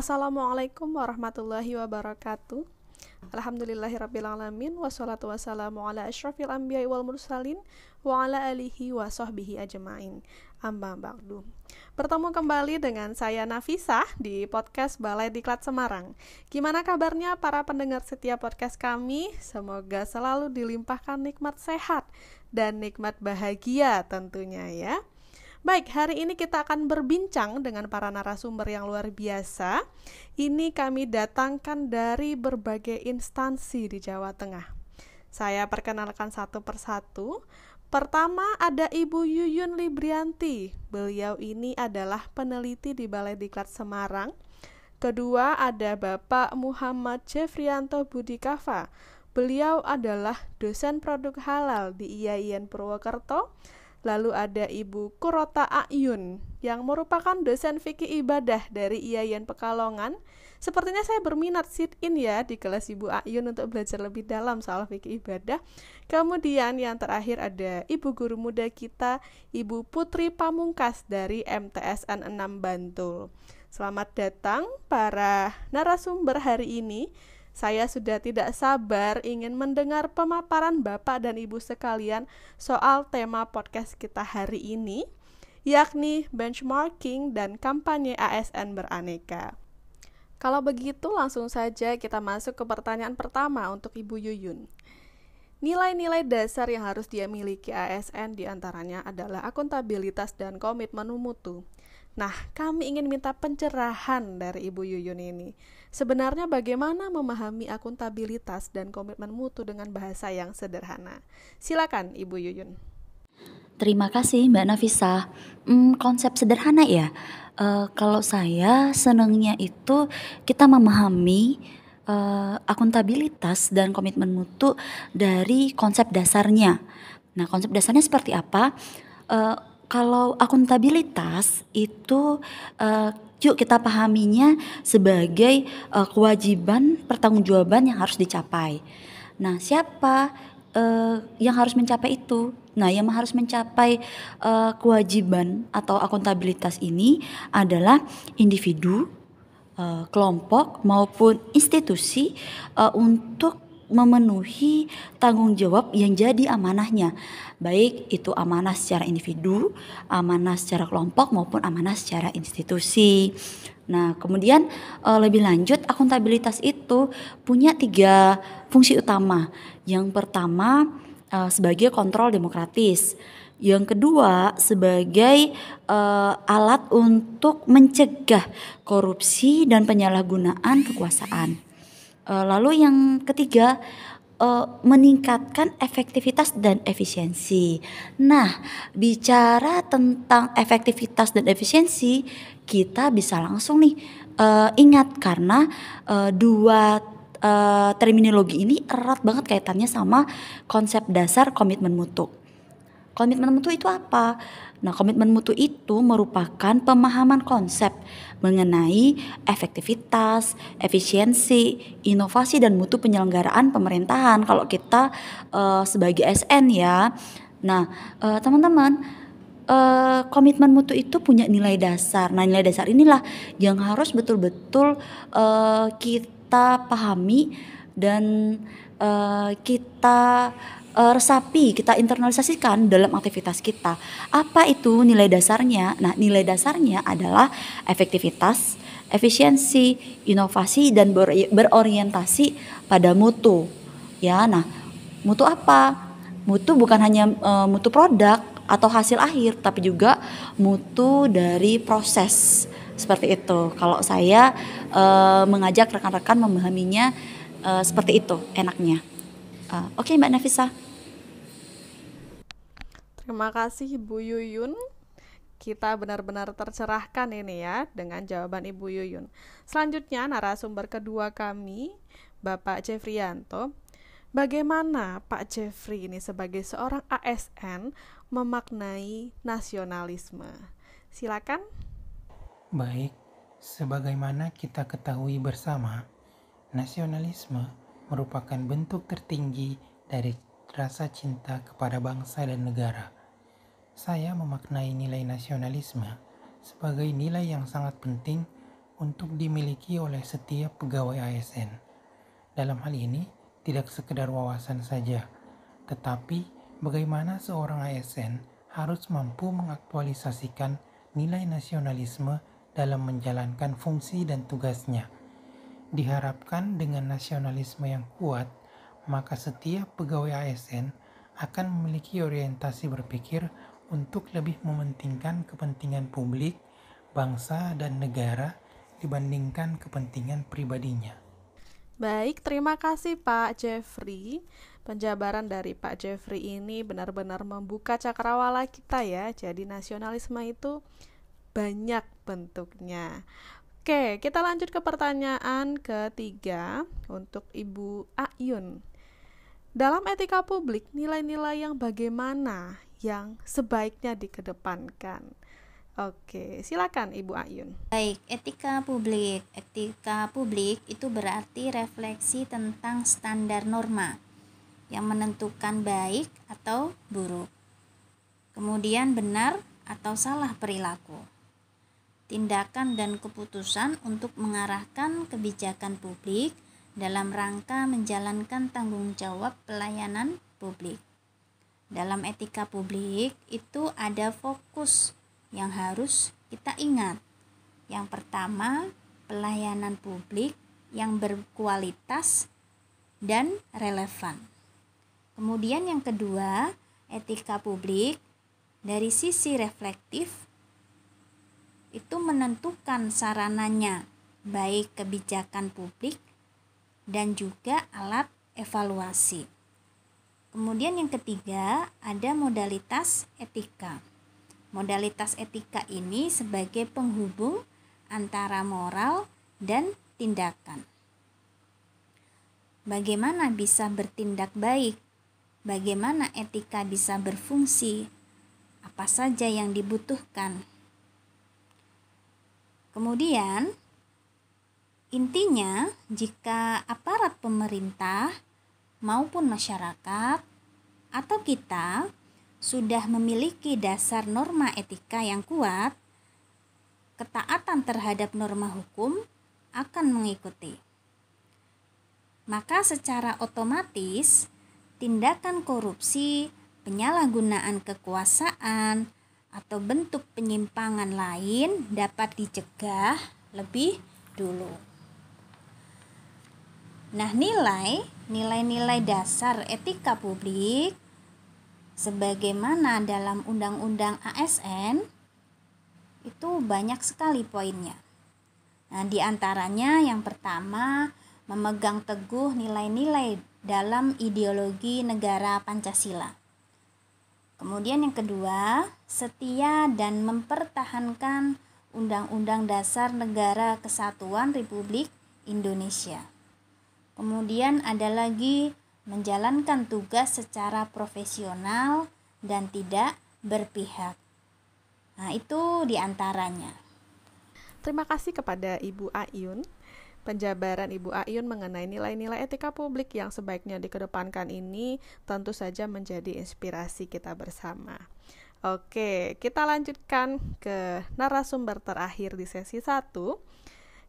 Assalamualaikum warahmatullahi wabarakatuh. Alhamdulillahirrabbilalamin. Wassalatu wassalamu ala asyrafil anbiya wal mursalin wa ala alihi wa sahbihi ajma'in. Amma ba'du. Bertemu kembali dengan saya Nafisah di podcast Balai Diklat Semarang. Gimana kabarnya para pendengar setia podcast kami? Semoga selalu dilimpahkan nikmat sehat dan nikmat bahagia tentunya ya. Baik, hari ini kita akan berbincang dengan para narasumber yang luar biasa. Ini kami datangkan dari berbagai instansi di Jawa Tengah. Saya perkenalkan satu persatu. Pertama ada Ibu Yuyun Librianti. Beliau ini adalah peneliti di Balai Diklat Semarang. Kedua ada Bapak Muhammad Jeffrianto Budikafa. Beliau adalah dosen produk halal di IAIN Purwokerto. Lalu ada Ibu Kurota Ayun yang merupakan dosen fikih ibadah dari IAIN Pekalongan. Sepertinya saya berminat sit-in ya di kelas Ibu Ayun untuk belajar lebih dalam soal fikih ibadah. Kemudian yang terakhir ada Ibu guru muda kita, Ibu Putri Pamungkas dari MTSN 6 Bantul. Selamat datang para narasumber hari ini. Saya sudah tidak sabar ingin mendengar pemaparan Bapak dan Ibu sekalian soal tema podcast kita hari ini, yakni benchmarking dan kampanye ASN beraneka. Kalau begitu langsung saja kita masuk ke pertanyaan pertama untuk Ibu Yuyun. Nilai-nilai dasar yang harus dia miliki ASN diantaranya adalah akuntabilitas dan komitmen mutu. Nah, kami ingin minta pencerahan dari Ibu Yuyun ini. Sebenarnya bagaimana memahami akuntabilitas dan komitmen mutu dengan bahasa yang sederhana? Silakan Ibu Yuyun. Terima kasih Mbak Nafisa. Konsep sederhana ya. Kalau saya senangnya itu kita memahami akuntabilitas dan komitmen mutu dari konsep dasarnya. Nah, konsep dasarnya seperti apa? Kalau akuntabilitas itu yuk kita pahaminya sebagai kewajiban pertanggungjawaban yang harus dicapai. Nah, siapa yang harus mencapai itu? Nah, yang harus mencapai kewajiban atau akuntabilitas ini adalah individu, kelompok maupun institusi untuk memenuhi tanggung jawab yang jadi amanahnya, baik itu amanah secara individu, amanah secara kelompok maupun amanah secara institusi. Nah, kemudian lebih lanjut akuntabilitas itu punya 3 fungsi utama. Yang pertama sebagai kontrol demokratis. Yang kedua sebagai alat untuk mencegah korupsi dan penyalahgunaan kekuasaan. Lalu yang ketiga meningkatkan efektivitas dan efisiensi. Nah, bicara tentang efektivitas dan efisiensi, kita bisa langsung nih ingat karena dua terminologi ini erat banget kaitannya sama konsep dasar komitmen mutu. Komitmen mutu itu apa? Nah, komitmen mutu itu merupakan pemahaman konsep mengenai efektivitas, efisiensi, inovasi dan mutu penyelenggaraan pemerintahan kalau kita sebagai SN ya. Nah, teman-teman, komitmen mutu itu punya nilai dasar. Nah, nilai dasar inilah yang harus betul-betul kita pahami dan kita resapi, kita internalisasikan dalam aktivitas kita. Apa itu nilai dasarnya? Nah, nilai dasarnya adalah efektivitas, efisiensi, inovasi dan berorientasi pada mutu. Ya, nah, mutu apa? Mutu bukan hanya mutu produk atau hasil akhir, tapi juga mutu dari proses. Seperti itu. Kalau saya mengajak rekan-rekan memahaminya seperti itu enaknya. Oke, Mbak Nafisa. Terima kasih Ibu Yuyun. Kita benar-benar tercerahkan ini ya dengan jawaban Ibu Yuyun. Selanjutnya narasumber kedua kami, Bapak Jeffrianto. Bagaimana Pak Jeffrey ini sebagai seorang ASN memaknai nasionalisme? Silakan. Baik, sebagaimana kita ketahui bersama, nasionalisme merupakan bentuk tertinggi dari rasa cinta kepada bangsa dan negara. Saya memaknai nilai nasionalisme sebagai nilai yang sangat penting untuk dimiliki oleh setiap pegawai ASN. Dalam hal ini, tidak sekedar wawasan saja, tetapi bagaimana seorang ASN harus mampu mengaktualisasikan nilai nasionalisme dalam menjalankan fungsi dan tugasnya. Diharapkan dengan nasionalisme yang kuat, maka setiap pegawai ASN akan memiliki orientasi berpikir untuk lebih mementingkan kepentingan publik, bangsa, dan negara dibandingkan kepentingan pribadinya. Baik, terima kasih Pak Jeffrey. Penjabaran dari Pak Jeffrey ini benar-benar membuka cakrawala kita ya. Jadi nasionalisme itu banyak bentuknya. Oke, kita lanjut ke pertanyaan ketiga untuk Ibu Ayun. Dalam etika publik, nilai-nilai yang bagaimana yang sebaiknya dikedepankan? Oke, silakan Ibu Ayun. Baik, etika publik. Etika publik itu berarti refleksi tentang standar norma yang menentukan baik atau buruk. Kemudian benar atau salah perilaku. Tindakan dan keputusan untuk mengarahkan kebijakan publik dalam rangka menjalankan tanggung jawab pelayanan publik. Dalam etika publik itu ada fokus yang harus kita ingat. Yang pertama, pelayanan publik yang berkualitas dan relevan. Kemudian yang kedua, etika publik dari sisi reflektif itu menentukan sarananya, baik kebijakan publik dan juga alat evaluasi. Kemudian yang ketiga, ada modalitas etika. Modalitas etika ini sebagai penghubung antara moral dan tindakan. Bagaimana bisa bertindak baik? Bagaimana etika bisa berfungsi? Apa saja yang dibutuhkan? Kemudian, intinya jika aparat pemerintah maupun masyarakat atau kita sudah memiliki dasar norma etika yang kuat, ketaatan terhadap norma hukum akan mengikuti. Maka secara otomatis tindakan korupsi, penyalahgunaan kekuasaan, atau bentuk penyimpangan lain dapat dicegah lebih dulu. Nah, nilai-nilai dasar etika publik sebagaimana dalam Undang-Undang ASN itu banyak sekali poinnya. Nah, di antaranya yang pertama, memegang teguh nilai-nilai dalam ideologi negara Pancasila. Kemudian yang kedua, setia dan mempertahankan Undang-Undang Dasar Negara Kesatuan Republik Indonesia. Kemudian ada lagi menjalankan tugas secara profesional dan tidak berpihak. Nah, itu diantaranya. Terima kasih kepada Ibu Ayun. Penjabaran Ibu Ayun mengenai nilai-nilai etika publik yang sebaiknya dikedepankan ini tentu saja menjadi inspirasi kita bersama. Oke, kita lanjutkan ke narasumber terakhir di sesi 1,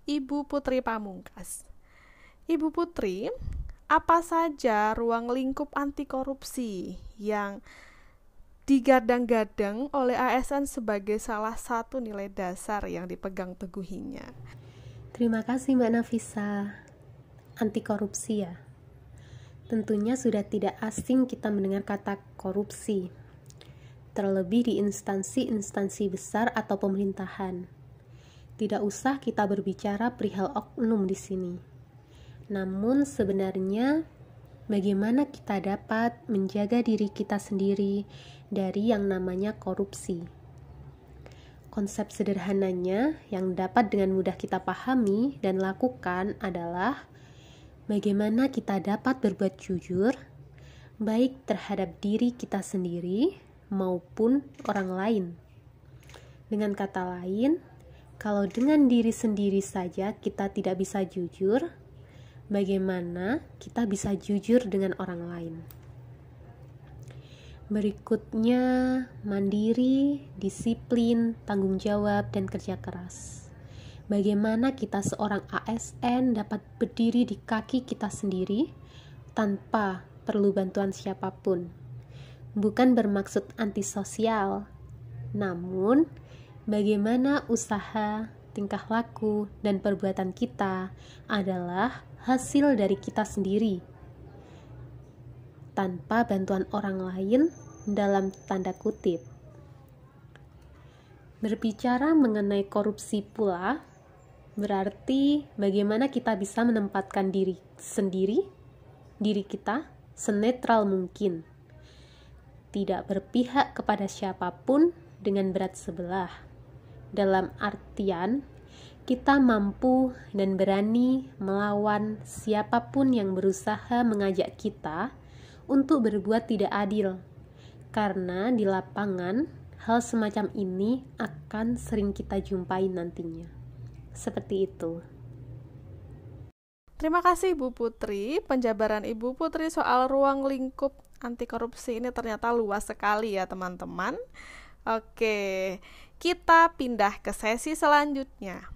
Ibu Putri Pamungkas. Ibu Putri, apa saja ruang lingkup anti korupsi yang digadang-gadang oleh ASN sebagai salah satu nilai dasar yang dipegang teguhinya? Terima kasih Mbak Nafisa. Anti korupsi ya. Tentunya sudah tidak asing kita mendengar kata korupsi. Terlebih di instansi-instansi besar atau pemerintahan. Tidak usah kita berbicara perihal oknum di sini. Namun sebenarnya bagaimana kita dapat menjaga diri kita sendiri dari yang namanya korupsi? Konsep sederhananya yang dapat dengan mudah kita pahami dan lakukan adalah bagaimana kita dapat berbuat jujur, baik terhadap diri kita sendiri maupun orang lain. Dengan kata lain, kalau dengan diri sendiri saja kita tidak bisa jujur, bagaimana kita bisa jujur dengan orang lain? Berikutnya, mandiri, disiplin, tanggung jawab, dan kerja keras. bagaimana kita seorang ASN dapat berdiri di kaki kita sendiri tanpa perlu bantuan siapapun. Bukan bermaksud antisosial, namun bagaimana usaha, tingkah laku, dan perbuatan kita adalah hasil dari kita sendiri, tanpa bantuan orang lain dalam tanda kutip. Berbicara mengenai korupsi pula, berarti bagaimana kita bisa menempatkan diri kita senetral mungkin, tidak berpihak kepada siapapun dengan berat sebelah, dalam artian kita mampu dan berani melawan siapapun yang berusaha mengajak kita untuk berbuat tidak adil, karena di lapangan hal semacam ini akan sering kita jumpai nantinya. Seperti itu. Terima kasih Ibu Putri. Penjabaran Ibu Putri soal ruang lingkup anti korupsi ini ternyata luas sekali ya teman-teman. Oke, kita pindah ke sesi selanjutnya.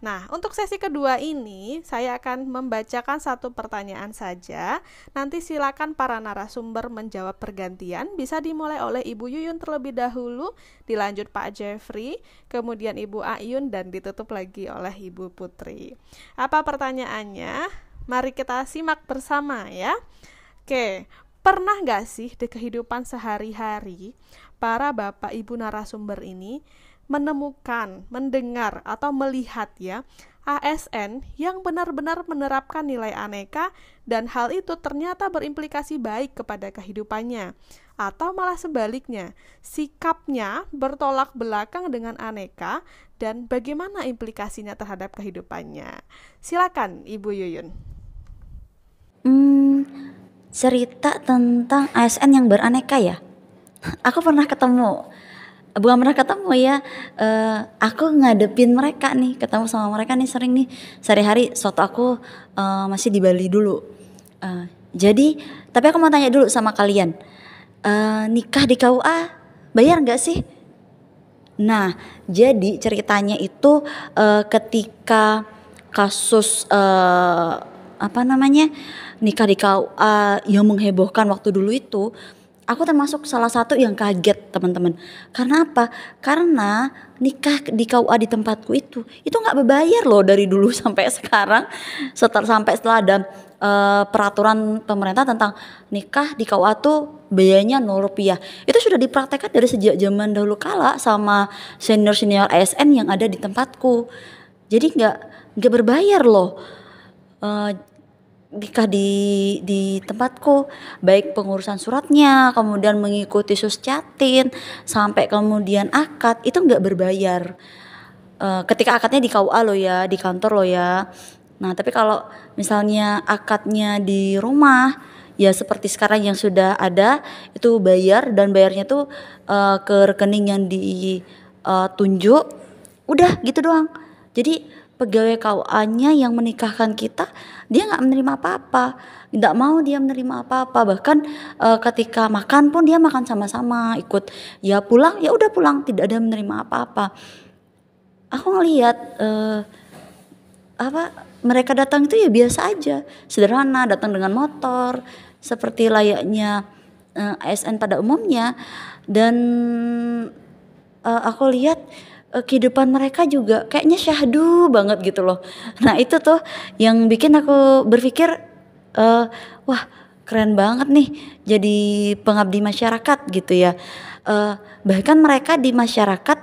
Nah, untuk sesi kedua ini, saya akan membacakan satu pertanyaan saja. Nanti silakan para narasumber menjawab pergantian. Bisa dimulai oleh Ibu Yuyun terlebih dahulu, dilanjut Pak Jeffrey, kemudian Ibu Ayun, dan ditutup lagi oleh Ibu Putri. Apa pertanyaannya? Mari kita simak bersama ya. Oke, pernah nggak sih di kehidupan sehari-hari, para Bapak Ibu narasumber ini menemukan, mendengar, atau melihat ya ASN yang benar-benar menerapkan nilai aneka dan hal itu ternyata berimplikasi baik kepada kehidupannya, atau malah sebaliknya, sikapnya bertolak belakang dengan aneka dan bagaimana implikasinya terhadap kehidupannya. Silakan Ibu Yuyun. Cerita tentang ASN yang beraneka ya. Aku pernah ketemu. Bukan pernah ketemu ya, aku ngadepin mereka nih, ketemu sama mereka nih sering nih, sehari-hari soto aku masih di Bali dulu. Jadi, tapi aku mau tanya dulu sama kalian, nikah di KUA bayar nggak sih? Nah, jadi ceritanya itu ketika kasus nikah di KUA yang menghebohkan waktu dulu itu, aku termasuk salah satu yang kaget teman-teman. Karena apa? Karena nikah di KUA di tempatku itu nggak berbayar loh dari dulu sampai sekarang. Sampai setelah ada peraturan pemerintah tentang nikah di KUA tuh biayanya Rp0. Itu sudah dipraktekkan dari sejak zaman dahulu kala sama senior-senior ASN yang ada di tempatku. Jadi nggak berbayar loh. Nikah di tempatku, baik pengurusan suratnya, kemudian mengikuti suscatin, sampai kemudian akad itu nggak berbayar. Ketika akadnya di KUA lo ya, di kantor lo ya. Nah tapi kalau misalnya akadnya di rumah, ya seperti sekarang yang sudah ada itu bayar, dan bayarnya tuh ke rekening yang ditunjuk. Udah gitu doang. Jadi pegawai KUA-nya yang menikahkan kita, dia nggak menerima apa-apa, nggak mau dia menerima apa-apa. Bahkan ketika makan pun dia makan sama-sama, ikut ya pulang ya udah pulang, tidak ada menerima apa-apa. Aku ngelihat mereka datang itu ya biasa aja, sederhana, datang dengan motor seperti layaknya ASN pada umumnya. Dan aku lihat kehidupan mereka juga kayaknya syahdu banget gitu loh. Nah itu tuh yang bikin aku berpikir, wah keren banget nih jadi pengabdi masyarakat gitu ya. Bahkan mereka di masyarakat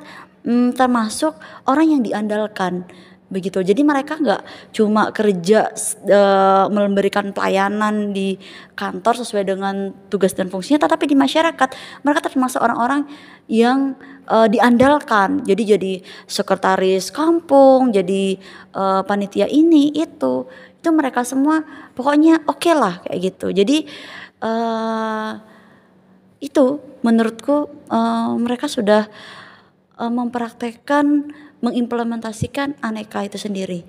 termasuk orang yang diandalkan begitu. Jadi mereka nggak cuma kerja memberikan pelayanan di kantor sesuai dengan tugas dan fungsinya, tetapi di masyarakat mereka termasuk orang-orang yang diandalkan. Jadi sekretaris kampung, jadi panitia ini itu mereka semua pokoknya oke lah kayak gitu. Jadi itu menurutku mereka sudah mempraktekkan, mengimplementasikan aneka itu sendiri.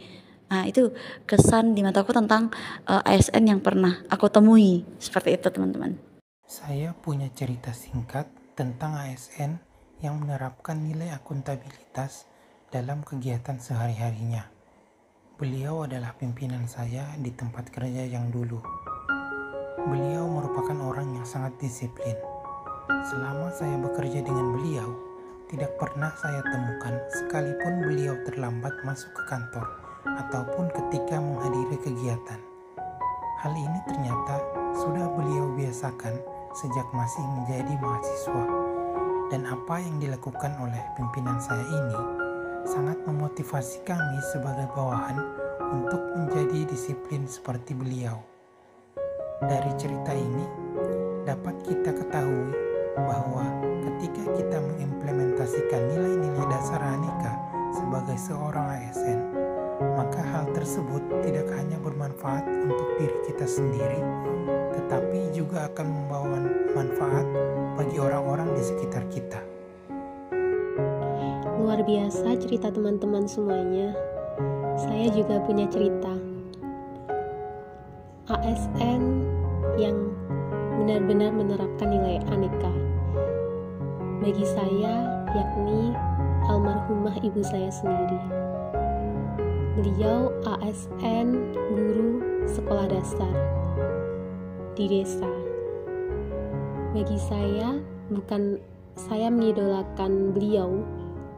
Nah itu kesan di mataku tentang ASN yang pernah aku temui seperti itu teman-teman. Saya punya cerita singkat tentang ASN yang menerapkan nilai akuntabilitas dalam kegiatan sehari-harinya. Beliau adalah pimpinan saya di tempat kerja yang dulu. Beliau merupakan orang yang sangat disiplin. Selama saya bekerja dengan beliau, tidak pernah saya temukan sekalipun beliau terlambat masuk ke kantor ataupun ketika menghadiri kegiatan. Hal ini ternyata sudah beliau biasakan sejak masih menjadi mahasiswa. Dan apa yang dilakukan oleh pimpinan saya ini sangat memotivasi kami sebagai bawahan untuk menjadi disiplin seperti beliau. Dari cerita ini dapat kita ketahui bahwa ketika kita mengimplementasikan nilai-nilai dasar Aneka sebagai seorang ASN, maka hal tersebut tidak hanya bermanfaat untuk diri kita sendiri, tetapi juga akan membawa manfaat bagi orang-orang di sekitar kita. Luar biasa cerita teman-teman semuanya. Saya juga punya cerita. ASN yang benar-benar menerapkan nilai Aneka. Bagi saya, yakni almarhumah ibu saya sendiri. Beliau ASN guru sekolah dasar di desa. Bagi saya, bukan saya mengidolakan beliau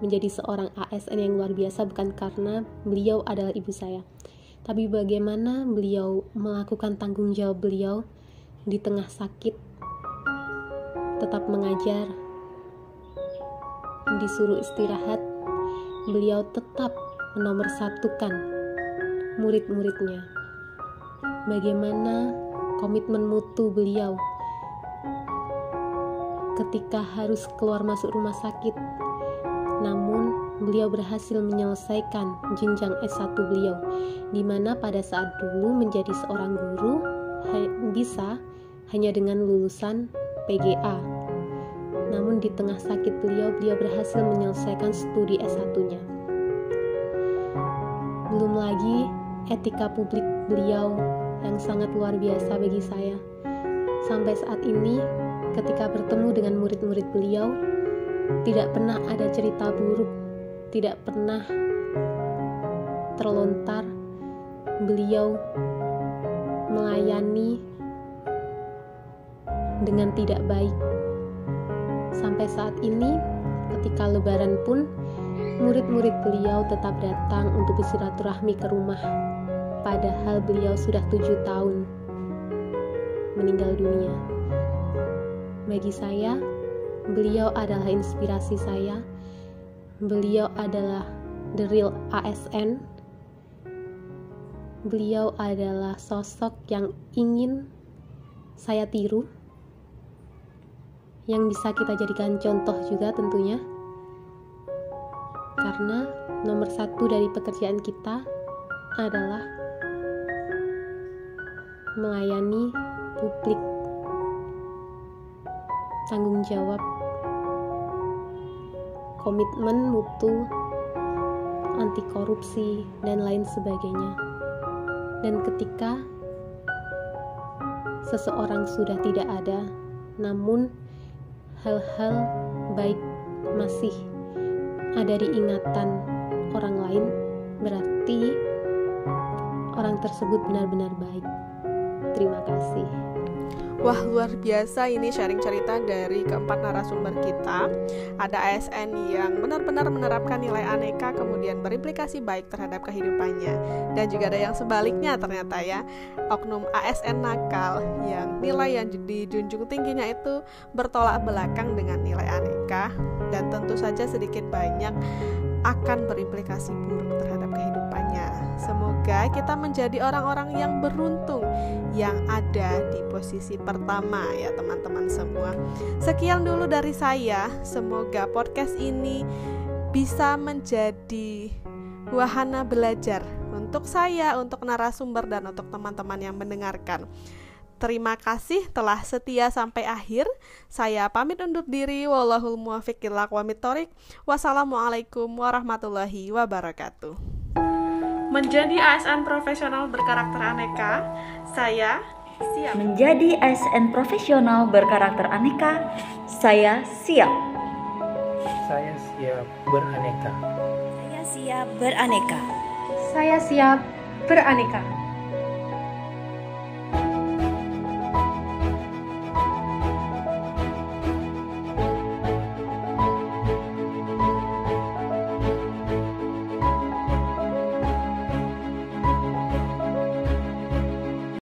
menjadi seorang ASN yang luar biasa bukan karena beliau adalah ibu saya, tapi bagaimana beliau melakukan tanggung jawab beliau di tengah sakit, tetap mengajar, disuruh istirahat, beliau tetap menomorsatukan murid-muridnya. Bagaimana komitmen mutu beliau ketika harus keluar masuk rumah sakit, namun beliau berhasil menyelesaikan jenjang S1 beliau, di mana pada saat dulu menjadi seorang guru bisa hanya dengan lulusan PGA. Namun di tengah sakit beliau berhasil menyelesaikan studi S1-nya. Belum lagi etika publik beliau yang sangat luar biasa bagi saya. Sampai saat ini, ketika bertemu dengan murid-murid beliau, tidak pernah ada cerita buruk, tidak pernah terlontar beliau melayani dengan tidak baik. Sampai saat ini, ketika lebaran pun, murid-murid beliau tetap datang untuk bersilaturahmi ke rumah, padahal beliau sudah 7 tahun meninggal dunia. Bagi saya, beliau adalah inspirasi saya. Beliau adalah the real ASN. Beliau adalah sosok yang ingin saya tiru, yang bisa kita jadikan contoh juga tentunya. Karena nomor 1 dari pekerjaan kita adalah melayani publik, tanggung jawab, komitmen mutu, anti korupsi, dan lain sebagainya. Dan ketika seseorang sudah tidak ada, namun hal-hal baik masih ada di ingatan orang lain, berarti orang tersebut benar-benar baik. Terima kasih. Wah, luar biasa ini sharing cerita dari keempat narasumber kita. Ada ASN yang benar-benar menerapkan nilai Aneka, kemudian berimplikasi baik terhadap kehidupannya. Dan juga ada yang sebaliknya ternyata ya, oknum ASN nakal yang nilai yang dijunjung tingginya itu bertolak belakang dengan nilai Aneka. Dan tentu saja sedikit banyak akan berimplikasi buruk terhadap kehidupannya. Semoga kita menjadi orang-orang yang beruntung, yang ada di posisi pertama ya teman-teman semua. Sekian dulu dari saya. Semoga podcast ini bisa menjadi wahana belajar untuk saya, untuk narasumber, dan untuk teman-teman yang mendengarkan. Terima kasih telah setia sampai akhir. Saya pamit undur diri. Wallahul muwaffiq ila aqwamit thoriq. Wassalamualaikum warahmatullahi wabarakatuh. Menjadi ASN profesional berkarakter Aneka, saya siap. Menjadi ASN profesional berkarakter Aneka, saya siap. Saya siap beraneka. Saya siap beraneka. Saya siap beraneka.